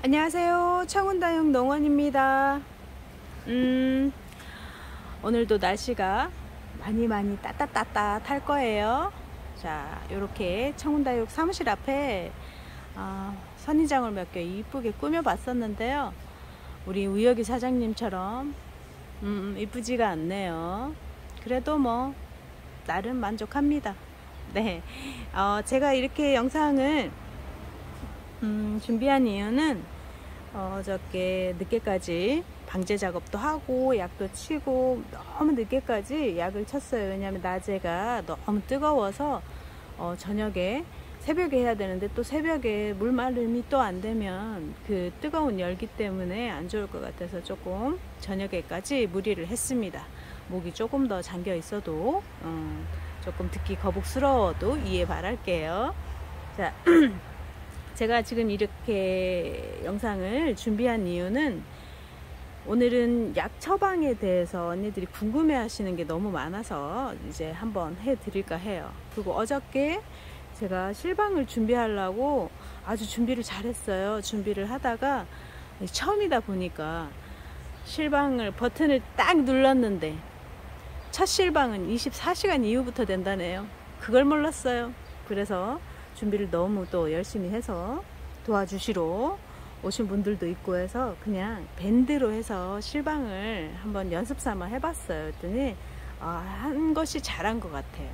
안녕하세요. 청운다육 농원입니다. 오늘도 날씨가 많이 따뜻할 거예요. 자, 요렇게 청운다육 사무실 앞에 선인장을 몇 개 이쁘게 꾸며 봤었는데요. 우리 우혁이 사장님처럼 이쁘지가 않네요. 그래도 뭐 나름 만족합니다. 네, 제가 이렇게 영상을 준비한 이유는 어저께 늦게까지 방제 작업도 하고 약도 치고 너무 늦게까지 약을 쳤어요. 왜냐하면 낮에가 너무 뜨거워서 저녁에 새벽에 해야 되는데 또 새벽에 물 마름이 또 안 되면 그 뜨거운 열기 때문에 안 좋을 것 같아서 조금 저녁에까지 무리를 했습니다. 목이 조금 더 잠겨 있어도 조금 듣기 거북스러워도 이해 바랄게요. 자, 제가 지금 이렇게 영상을 준비한 이유는 오늘은 약 처방에 대해서 언니들이 궁금해 하시는 게 너무 많아서 이제 한번 해 드릴까 해요. 그리고 어저께 제가 실방을 준비하려고 아주 준비를 잘했어요. 준비를 하다가 처음이다 보니까 실방을 버튼을 딱 눌렀는데 첫 실방은 24시간 이후부터 된다네요. 그걸 몰랐어요. 그래서 준비를 너무 또 열심히 해서 도와주시러 오신 분들도 있고 해서 그냥 밴드로 해서 실방을 한번 연습 삼아 해봤어요. 그랬더니 한 것이 잘한 것 같아요.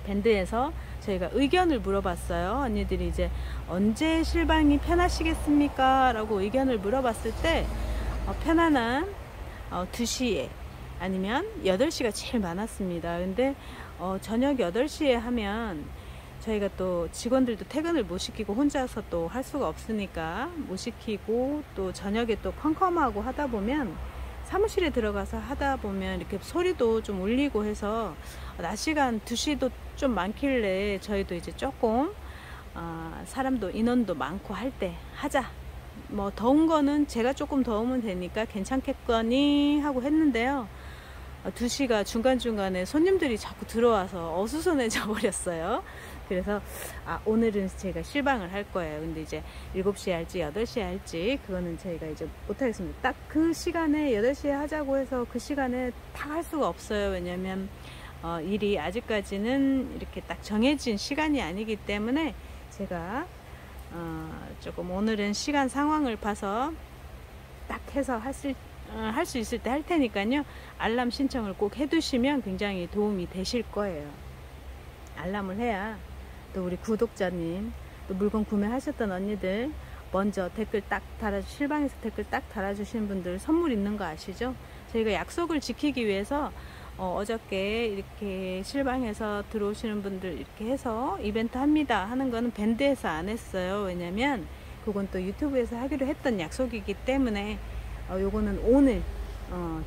밴드에서 저희가 의견을 물어봤어요. 언니들이 이제 언제 실방이 편하시겠습니까? 라고 의견을 물어봤을 때 편안한 2시에 아니면 8시가 제일 많았습니다. 근데 저녁 8시에 하면 저희가 또 직원들도 퇴근을 못 시키고 혼자서 또 할 수가 없으니까 못 시키고 또 저녁에 또 컴컴하고 하다 보면 사무실에 들어가서 하다 보면 이렇게 소리도 좀 울리고 해서 낮 시간 2시도 좀 많길래 저희도 이제 조금 사람도 인원도 많고 할 때 하자. 뭐 더운 거는 제가 조금 더우면 되니까 괜찮겠거니 하고 했는데요. 2시가 중간중간에 손님들이 자꾸 들어와서 어수선해져 버렸어요. 그래서 오늘은 제가 실방을 할 거예요. 근데 이제 7시에 할지 8시에 할지 그거는 저희가 이제 못하겠습니다. 딱 그 시간에 8시에 하자고 해서 그 시간에 다 할 수가 없어요. 왜냐면 일이 아직까지는 이렇게 딱 정해진 시간이 아니기 때문에 제가 조금 오늘은 시간 상황을 봐서 딱 해서 할 수 있을 때 할 테니까요. 알람 신청을 꼭 해두시면 굉장히 도움이 되실 거예요. 알람을 해야 또 우리 구독자님, 또 물건 구매하셨던 언니들 먼저 댓글 딱 실방에서 댓글 딱 달아주시는 분들 선물 있는 거 아시죠? 저희가 약속을 지키기 위해서 어저께 이렇게 실방에서 들어오시는 분들 이렇게 해서 이벤트 합니다 하는 거는 밴드에서 안 했어요. 왜냐면 그건 또 유튜브에서 하기로 했던 약속이기 때문에 요거는 오늘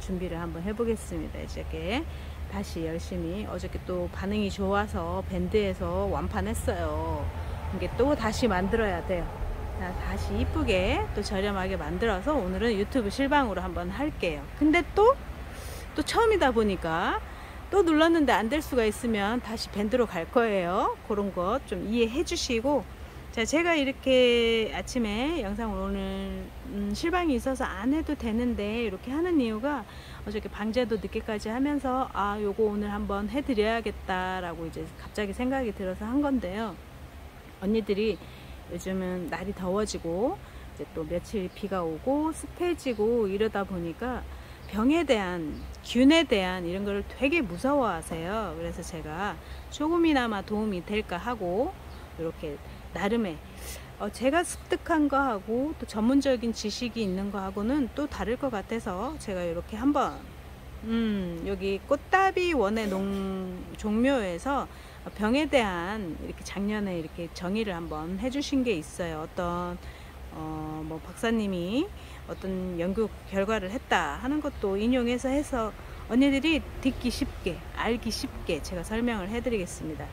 준비를 한번 해보겠습니다. 이렇게 다시 열심히 어저께 또 반응이 좋아서 밴드에서 완판했어요. 이게 또 다시 만들어야 돼요. 자, 다시 이쁘게 또 저렴하게 만들어서 오늘은 유튜브 실방으로 한번 할게요. 근데 또 처음이다 보니까 또 눌렀는데 안 될 수가 있으면 다시 밴드로 갈 거예요. 그런 것 좀 이해해 주시고, 자, 제가 이렇게 아침에 영상을 오늘 실방이 있어서 안 해도 되는데 이렇게 하는 이유가 어저께 방제도 늦게까지 하면서 요거 오늘 한번 해드려야겠다 라고 이제 갑자기 생각이 들어서 한 건데요. 언니들이 요즘은 날이 더워지고 이제 또 며칠 비가 오고 습해지고 이러다 보니까 병에 대한, 균에 대한 이런 거를 되게 무서워 하세요. 그래서 제가 조금이나마 도움이 될까 하고 이렇게 나름의 제가 습득한 거 하고 또 전문적인 지식이 있는 거 하고는 또 다를 것 같아서 제가 이렇게 한번 여기 꽃다비 원의 종묘에서 병에 대한 이렇게 작년에 이렇게 정의를 한번 해주신 게 있어요. 어떤 뭐 박사님이 어떤 연구 결과를 했다 하는 것도 인용해서 해서 언니들이 듣기 쉽게 알기 쉽게 제가 설명을 해드리겠습니다.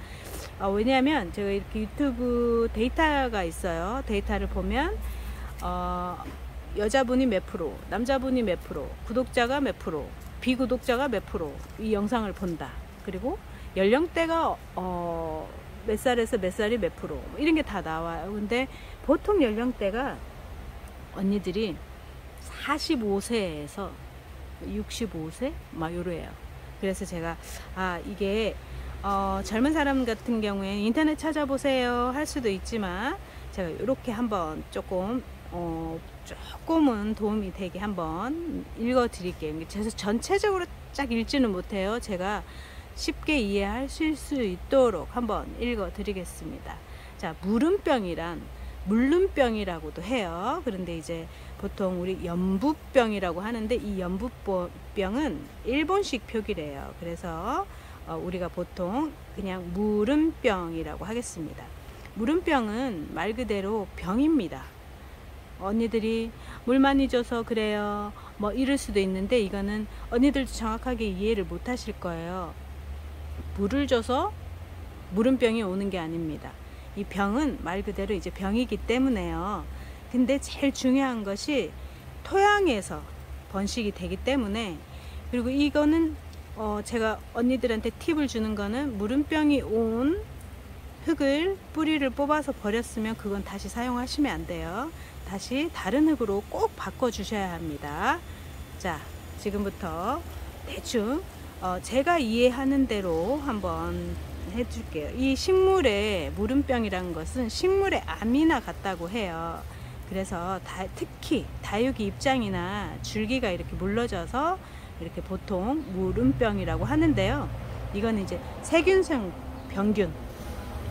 왜냐하면 제가 이렇게 유튜브 데이터가 있어요. 데이터를 보면 여자분이 몇 프로, 남자분이 몇 프로, 구독자가 몇 프로, 비구독자가 몇 프로 이 영상을 본다. 그리고 연령대가 몇 살에서 몇 살이 몇 프로 이런 게 다 나와요. 근데 보통 연령대가 언니들이 45세에서 65세 막 요래요. 그래서 제가 이게 젊은 사람 같은 경우에 인터넷 찾아보세요 할 수도 있지만, 제가 이렇게 한번 조금은 도움이 되게 한번 읽어 드릴게요. 그래서 전체적으로 쫙 읽지는 못해요. 제가 쉽게 이해하실 수 있도록 한번 읽어 드리겠습니다. 자, 물음병이란 물름병이라고도 해요. 그런데 이제 보통 우리 연부병이라고 하는데, 이 연부병은 일본식 표기래요. 그래서 우리가 보통 그냥 물음병이라고 하겠습니다. 물음병은 말 그대로 병입니다. 언니들이 물 많이 줘서 그래요 뭐 이럴 수도 있는데, 이거는 언니들도 정확하게 이해를 못 하실 거예요. 물을 줘서 물음병이 오는 게 아닙니다. 이 병은 말 그대로 이제 병이기 때문에요. 근데 제일 중요한 것이 토양에서 번식이 되기 때문에, 그리고 이거는 제가 언니들한테 팁을 주는 거는, 물음병이 온 흙을 뿌리를 뽑아서 버렸으면 그건 다시 사용하시면 안 돼요. 다시 다른 흙으로 꼭 바꿔 주셔야 합니다. 자, 지금부터 대충 제가 이해하는 대로 한번 해줄게요. 이 식물의 물음병이라는 것은 식물의 암이나 같다고 해요. 그래서 특히 다육이 입장이나 줄기가 이렇게 물러져서 이렇게 보통 물음병이라고 하는데요. 이거는 이제 세균성 병균,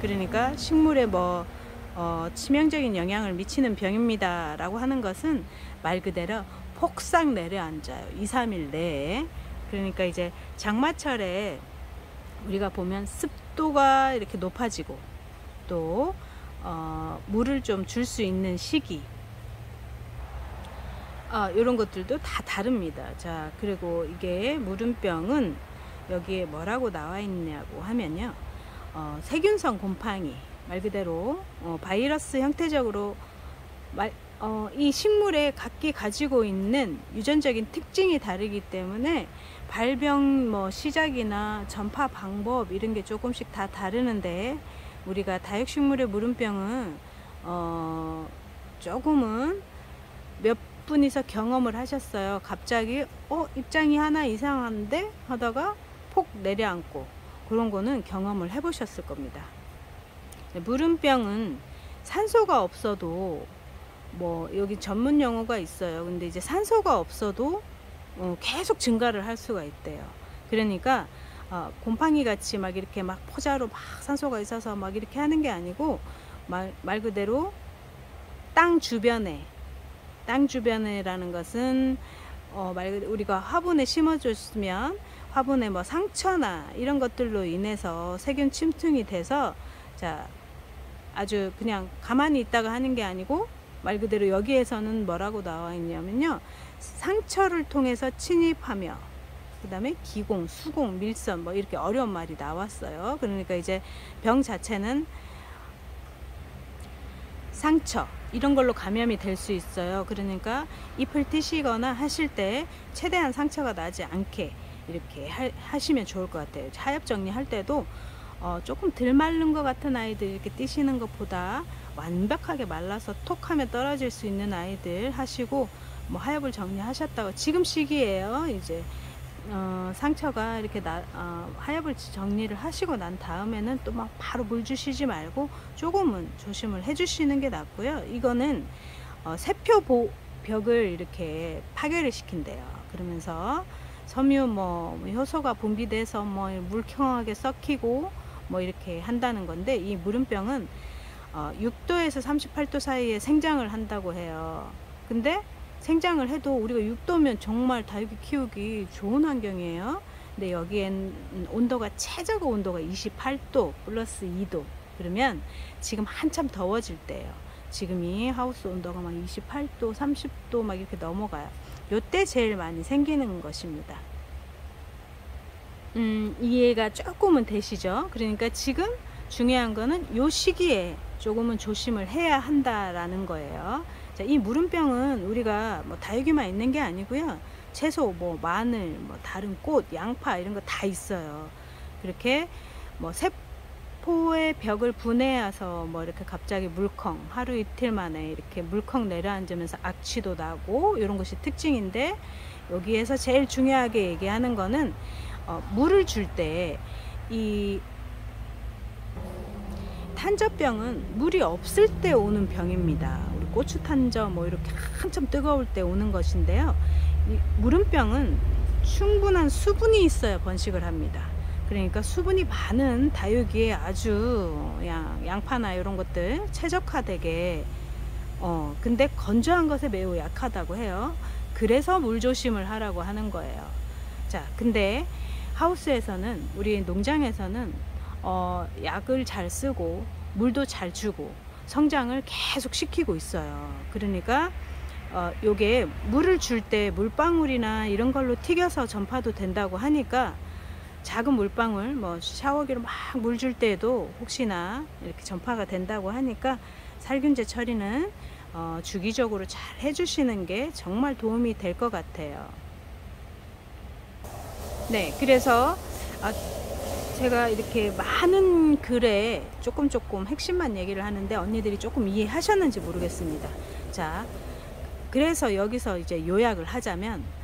그러니까 식물에 치명적인 영향을 미치는 병입니다 라고 하는 것은 말 그대로 폭삭 내려앉아요. 2, 3일 내에. 그러니까 이제 장마철에 우리가 보면 습도가 이렇게 높아지고, 또 물을 좀 줄 수 있는 시기, 이런 것들도 다 다릅니다. 자, 그리고 이게 물음병은 여기에 뭐라고 나와 있냐고 하면요, 세균성 곰팡이, 말 그대로 바이러스 형태적으로 이 식물에 각기 가지고 있는 유전적인 특징이 다르기 때문에 발병 시작이나 전파 방법 이런 게 조금씩 다 다르는데, 우리가 다육식물의 물음병은 조금은 몇 분이서 경험을 하셨어요. 갑자기 입장이 하나 이상한데 하다가 폭 내려앉고, 그런 거는 경험을 해 보셨을 겁니다. 물음병은 산소가 없어도, 여기 전문 용어가 있어요. 근데 이제 산소가 없어도 계속 증가를 할 수가 있대요. 그러니까 곰팡이 같이 막 이렇게 막 포자로 막 산소가 있어서 막 이렇게 하는 게 아니고, 말 그대로 땅 주변에라는 것은 말 그대로 우리가 화분에 심어줬으면 화분에 상처나 이런 것들로 인해서 세균 침투이 돼서, 자, 아주 그냥 가만히 있다가 하는 게 아니고, 말 그대로 여기에서는 뭐라고 나와 있냐면요, 상처를 통해서 침입하며, 그 다음에 기공, 수공, 밀선 이렇게 어려운 말이 나왔어요. 그러니까 이제 병 자체는 상처 이런 걸로 감염이 될 수 있어요. 그러니까 잎을 띄시거나 하실 때 최대한 상처가 나지 않게 이렇게 하시면 좋을 것 같아요. 하엽 정리할 때도 조금 덜 마른 것 같은 아이들 이렇게 띄시는 것보다 완벽하게 말라서 톡 하면 떨어질 수 있는 아이들 하시고, 하엽을 정리하셨다고, 지금 시기에요, 이제 상처가 이렇게 하엽을 정리를 하시고 난 다음에는 또 바로 물 주시지 말고 조금은 조심을 해 주시는 게 낫고요. 이거는 세포 벽을 이렇게 파괴를 시킨대요. 그러면서 섬유 효소가 분비돼서 물컹하게 썩히고 이렇게 한다는 건데, 이 물음병은 6도에서 38도 사이에 생장을 한다고 해요. 근데 생장을 해도 우리가 6도면 정말 다육이 키우기 좋은 환경이에요. 근데 여기엔 최저가 온도가 28도 플러스 2도. 그러면 지금 한참 더워질 때예요. 지금이 하우스 온도가 28도 30도 이렇게 넘어가요. 요때 제일 많이 생기는 것입니다. 이해가 조금은 되시죠? 그러니까 지금 중요한 거는 요 시기에 조금은 조심을 해야 한다라는 거예요. 자, 이 물음병은 우리가 다육이만 있는 게 아니고요, 채소, 마늘, 다른 꽃, 양파 이런 거 다 있어요. 그렇게 세포의 벽을 분해해서 뭐 이렇게 갑자기 물컹 하루 이틀 만에 이렇게 물컹 내려앉으면서 악취도 나고 이런 것이 특징인데, 여기에서 제일 중요하게 얘기하는 거는 물을 줄 때 이 탄저병은 물이 없을 때 오는 병입니다. 우리 고추 탄저 뭐 이렇게 한참 뜨거울 때 오는 것인데요, 이 무름병은 충분한 수분이 있어야 번식을 합니다. 그러니까 수분이 많은 다육이에 아주 양파나 이런 것들 최적화되게 근데 건조한 것에 매우 약하다고 해요. 그래서 물 조심을 하라고 하는 거예요. 자, 근데 하우스에서는, 우리 농장에서는 약을 잘 쓰고 물도 잘 주고 성장을 계속 시키고 있어요. 그러니까 요게 물을 줄 때 물방울이나 이런 걸로 튀겨서 전파도 된다고 하니까, 작은 물방울 뭐 샤워기로 막 물 줄 때에도 혹시나 이렇게 전파가 된다고 하니까 살균제 처리는 주기적으로 잘 해주시는 게 정말 도움이 될 것 같아요. 네, 그래서 제가 이렇게 많은 글에 조금 핵심만 얘기를 하는데 언니들이 조금 이해하셨는지 모르겠습니다. 자, 그래서 여기서 이제 요약을 하자면,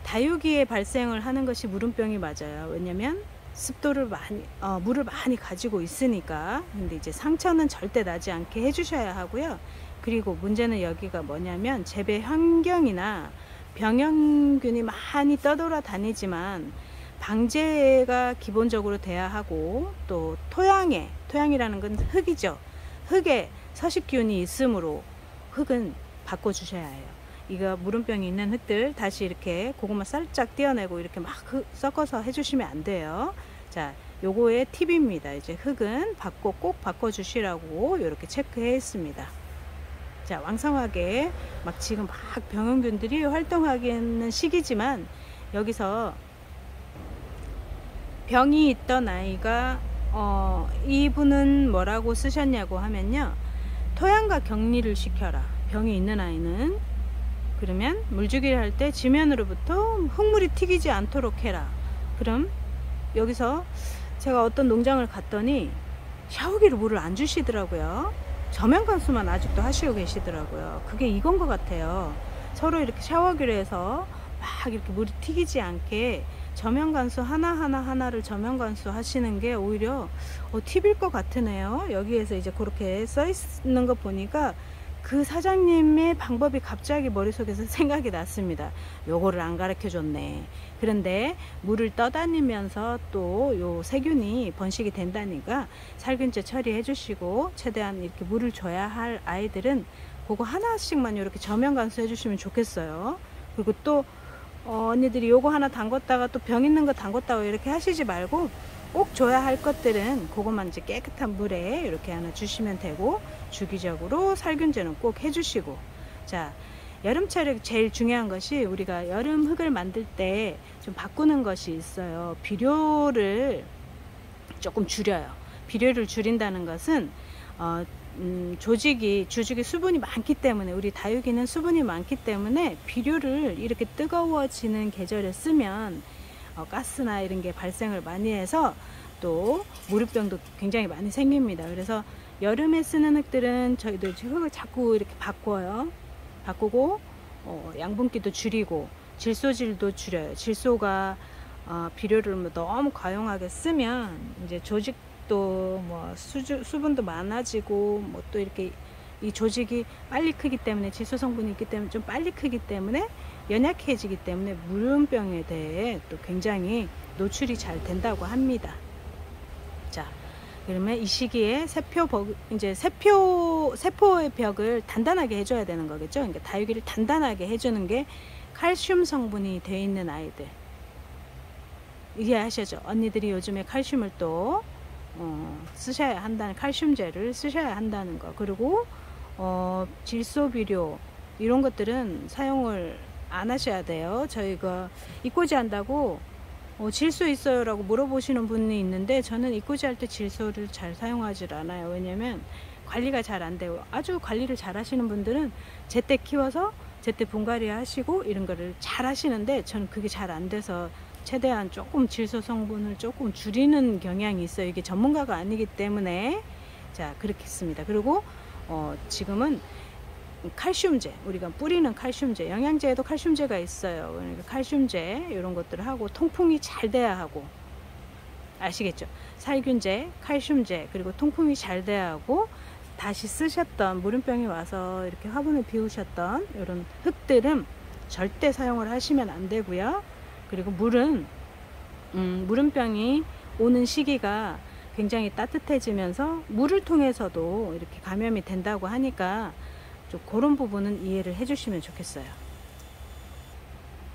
다육이에 발생을 하는 것이 무름병이 맞아요. 왜냐면 습도를 많이 물을 많이 가지고 있으니까. 근데 이제 상처는 절대 나지 않게 해주셔야 하고요. 그리고 문제는 여기가 뭐냐면, 재배 환경이나 병영균이 많이 떠돌아다니지만 방제가 기본적으로 돼야 하고, 또 토양이라는 건 흙이죠. 흙에 서식균이 있으므로 흙은 바꿔주셔야 해요. 이거 무름병이 있는 흙들 다시 이렇게 고구마 살짝 떼어내고 이렇게 막 섞어서 해주시면 안 돼요. 자, 요거의 팁입니다. 이제 흙은 꼭 바꿔주시라고 이렇게 체크해 있습니다. 자, 왕성하게 막 지금 막 병원균들이 활동하기는 시기지만, 여기서 병이 있던 아이가 이분은 뭐라고 쓰셨냐고 하면요, 토양과 격리를 시켜라. 병이 있는 아이는. 그러면 물주기를 할 때 지면으로부터 흙물이 튀기지 않도록 해라. 그럼 여기서 제가 어떤 농장을 갔더니 샤워기로 물을 안 주시더라고요. 저면 관수만 아직도 하시고 계시더라고요. 그게 이건 것 같아요. 서로 이렇게 샤워기로 해서 막 이렇게 물이 튀기지 않게 저면 관수 하나를 저면 관수 하시는 게 오히려 팁일 것 같으네요. 여기에서 이제 그렇게 써 있는 거 보니까 그 사장님의 방법이 갑자기 머릿속에서 생각이 났습니다. 요거를 안 가르쳐 줬네. 그런데 물을 떠다니면서 또 요 세균이 번식이 된다니까 살균제 처리해 주시고, 최대한 이렇게 물을 줘야 할 아이들은 그거 하나씩만 이렇게 저면 관수해 주시면 좋겠어요. 그리고 또 언니들이 요거 하나 담궜다가 또 병 있는 거 담궜다가 이렇게 하시지 말고, 꼭 줘야 할 것들은 그것만 이제 깨끗한 물에 이렇게 하나 주시면 되고, 주기적으로 살균제는 꼭 해주시고. 자, 여름철에 제일 중요한 것이, 우리가 여름 흙을 만들 때 좀 바꾸는 것이 있어요. 비료를 조금 줄여요. 비료를 줄인다는 것은 주죽이 수분이 많기 때문에, 우리 다육이는 수분이 많기 때문에 비료를 이렇게 뜨거워지는 계절에 쓰면 가스나 이런 게 발생을 많이 해서 또 무름병도 굉장히 많이 생깁니다. 그래서 여름에 쓰는 흙들은 저희도 흙을 자꾸 이렇게 바꾸고 양분기도 줄이고 질소질도 줄여요. 질소가 비료를 너무 과용하게 쓰면 이제 조직도 뭐 수분도 많아지고, 뭐 또 이렇게 이 조직이 빨리 크기 때문에, 질소 성분이 있기 때문에 좀 빨리 크기 때문에 연약해지기 때문에 무름병에 대해 또 굉장히 노출이 잘 된다고 합니다. 자, 그러면 이 시기에 세포의 벽을 단단하게 해줘야 되는 거겠죠. 그러니까 다육이를 단단하게 해주는 게 칼슘 성분이 되어 있는 아이들. 이해하시죠? 언니들이 요즘에 칼슘을 또 쓰셔야 한다는, 칼슘제를 쓰셔야 한다는 거. 그리고 질소 비료 이런 것들은 사용을 안 하셔야 돼요. 저희가 이꼬지 한다고 질소 있어요 라고 물어보시는 분이 있는데, 저는 이꼬지 할 때 질소를 잘 사용하지 않아요. 왜냐면 관리가 잘 안 되고, 아주 관리를 잘 하시는 분들은 제때 키워서 제때 분갈이 하시고 이런 거를 잘 하시는데, 저는 그게 잘 안 돼서 최대한 조금 질소 성분을 조금 줄이는 경향이 있어요. 이게 전문가가 아니기 때문에. 자, 그렇겠습니다. 그리고 지금은 칼슘제, 우리가 뿌리는 칼슘제, 영양제에도 칼슘제가 있어요. 그러니까 칼슘제 이런 것들을 하고, 통풍이 잘 돼야 하고, 아시겠죠? 살균제, 칼슘제, 그리고 통풍이 잘 돼야 하고, 다시 쓰셨던 물음병이 와서 이렇게 화분을 비우셨던 이런 흙들은 절대 사용을 하시면 안 되고요. 그리고 물은 물음병이 오는 시기가 굉장히 따뜻해지면서 물을 통해서도 이렇게 감염이 된다고 하니까 좀 그런 부분은 이해를 해주시면 좋겠어요.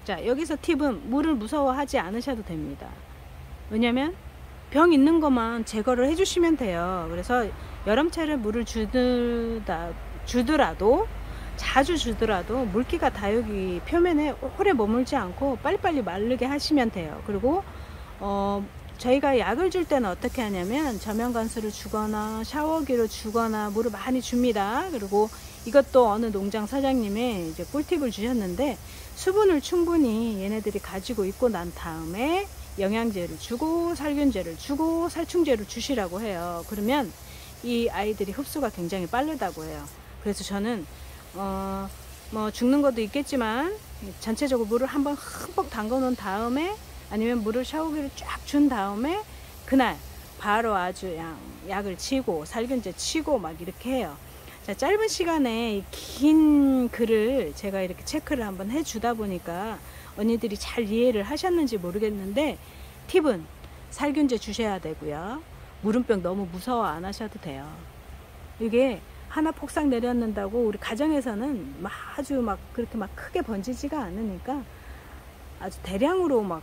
자, 여기서 팁은 물을 무서워하지 않으셔도 됩니다. 왜냐면 병 있는 것만 제거를 해주시면 돼요. 그래서 여름철에 물을 주더라도 자주 주더라도 물기가 다육이 표면에 오래 머물지 않고 빨리빨리 마르게 하시면 돼요. 그리고 저희가 약을 줄 때는 어떻게 하냐면 저면관수를 주거나 샤워기로 주거나 물을 많이 줍니다. 그리고 이것도 어느 농장 사장님의 이제 꿀팁을 주셨는데, 수분을 충분히 얘네들이 가지고 있고 난 다음에 영양제를 주고 살균제를 주고 살충제를 주시라고 해요. 그러면 이 아이들이 흡수가 굉장히 빠르다고 해요. 그래서 저는 뭐 죽는 것도 있겠지만 전체적으로 물을 한번 흠뻑 담가 놓은 다음에, 아니면 물을 샤워기를 쫙 준 다음에 그날 바로 아주 약을 치고 살균제 치고 막 이렇게 해요. 자, 짧은 시간에 긴 글을 제가 이렇게 체크를 한번 해 주다 보니까 언니들이 잘 이해를 하셨는지 모르겠는데, 팁은 살균제 주셔야 되고요. 물음병 너무 무서워 안 하셔도 돼요. 이게 하나 폭삭 내렸는다고 우리 가정에서는 아주 막 그렇게 막 크게 번지지가 않으니까, 아주 대량으로 막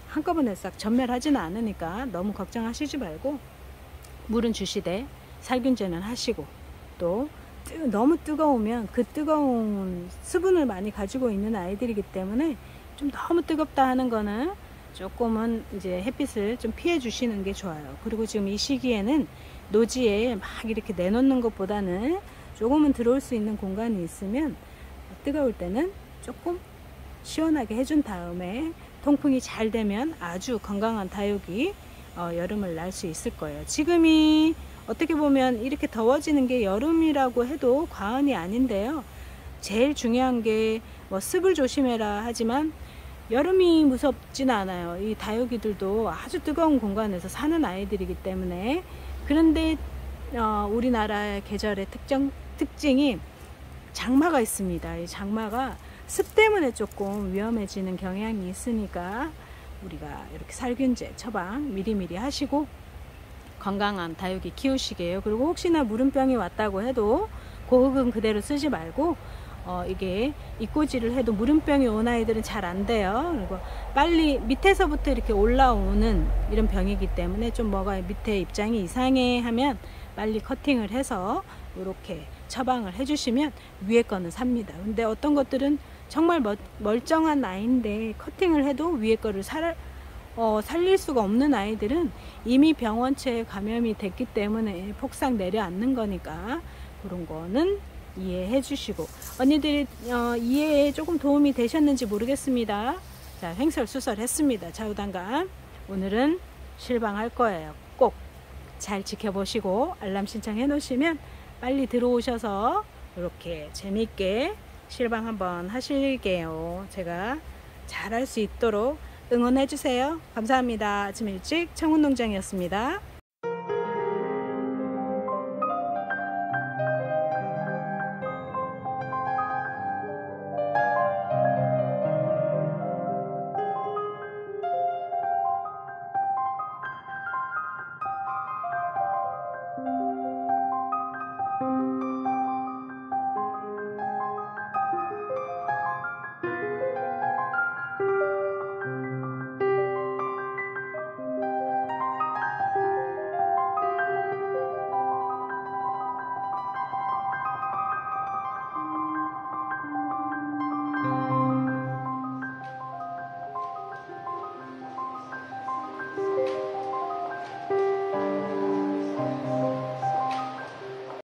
한꺼번에 싹 전멸하지는 않으니까 너무 걱정하시지 말고 물은 주시되 살균제는 하시고, 또 너무 뜨거우면 그 뜨거운 수분을 많이 가지고 있는 아이들이기 때문에 좀 너무 뜨겁다 하는 거는 조금은 이제 햇빛을 좀 피해 주시는 게 좋아요. 그리고 지금 이 시기에는 노지에 막 이렇게 내놓는 것보다는 조금은 들어올 수 있는 공간이 있으면 뜨거울 때는 조금 시원하게 해준 다음에 통풍이 잘 되면 아주 건강한 다육이 여름을 날 수 있을 거예요. 지금이 어떻게 보면 이렇게 더워지는 게 여름이라고 해도 과언이 아닌데요. 제일 중요한 게 뭐 습을 조심해라 하지만 여름이 무섭진 않아요. 이 다육이들도 아주 뜨거운 공간에서 사는 아이들이기 때문에. 그런데 우리나라의 계절의 특징이 장마가 있습니다. 이 장마가 습 때문에 조금 위험해지는 경향이 있으니까 우리가 이렇게 살균제 처방 미리미리 하시고 건강한 다육이 키우시게요. 그리고 혹시나 물음병이 왔다고 해도 고흙은 그대로 쓰지 말고 이게 이꼬지를 해도 물음병이 온 아이들은 잘 안 돼요. 그리고 빨리 밑에서부터 이렇게 올라오는 이런 병이기 때문에 좀 뭐가 밑에 입장이 이상해 하면 빨리 커팅을 해서 이렇게 처방을 해주시면 위에 거는 삽니다. 근데 어떤 것들은 정말 멀쩡한 아이인데 커팅을 해도 위에 거를 살릴 수가 없는 아이들은 이미 병원체에 감염이 됐기 때문에 폭삭 내려앉는 거니까 그런 거는 이해해 주시고, 언니들이 이해에 조금 도움이 되셨는지 모르겠습니다. 자, 횡설수설했습니다. 좌우단간 오늘은 실방할 거예요. 꼭 잘 지켜보시고 알람 신청해 놓으시면 빨리 들어오셔서 이렇게 재미있게 실방 한번 하실게요. 제가 잘할 수 있도록 응원해 주세요. 감사합니다. 아침 일찍 청운농장이었습니다.